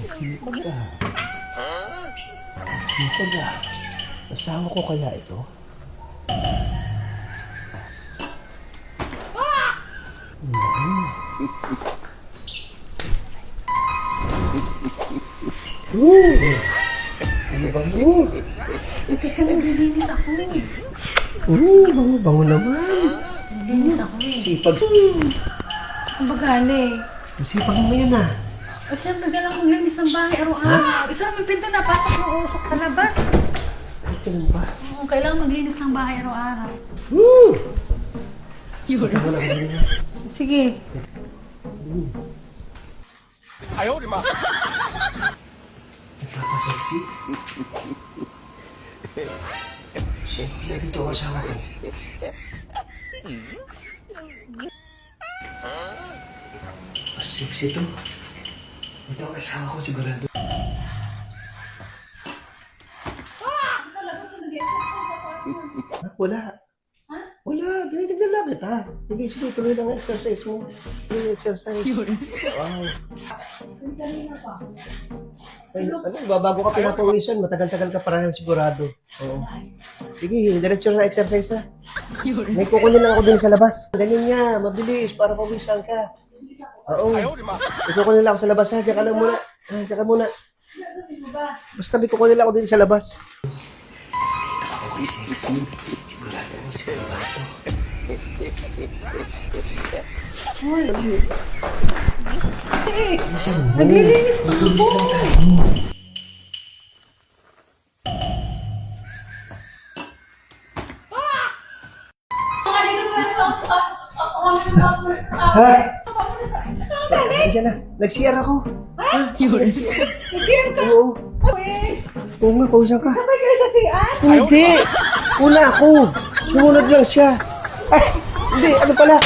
Sipag ka. Sipag ka. Asawa ko kaya ito? Ano ba mo? Teka lang, lilinis ako. Bango naman. Lilinis ako eh. Sipag. Ang bagani. Sipag mo yun ah. O siyempre, kailangan maglinis ng bahay araw-araw. Isa naman pinto na, pasok ng usok sa labas. Ito lang ba? Oo, kailangan maglinis ng bahay araw-araw. Ito mo na kanina. Sige. Nagpapasexy? Kaya dito ang asawa ko. Mas sexy to. Ito ang asawa ko sigurado. Wala. Ha? Wala. Naglalabit ha. Sige, tuloy lang ang exercise mo. Tuloy ang exercise. Wow. Ay, bago ka pinapawisan, matagal-tagal ka parahan sigurado. Oo. Sige, diretso na exercise ha. May kukunin lang ako din sa labas. Ganyan niya, mabilis, para pawisan ka. Oo. May kukunin lang ako sa labas ha. Diyan ka lang muna. Diyan ka muna. Basta may kukunin lang ako din sa labas. Dito ako kay sexy. Sigurado mo, sigurado. Hoy. Nasaan mo? Naglilinis pa Maglinis ako. lang tayo. Ha? Saan ka galing? Diyan na. Nag-CR ako. Ha? Nag-CR ka? Oo. Uy, Oo nga, pausan ka. sabay kayo sa CR? Hindi! Una ako! Sumunod lang siya. Ay! Hindi, ano pala?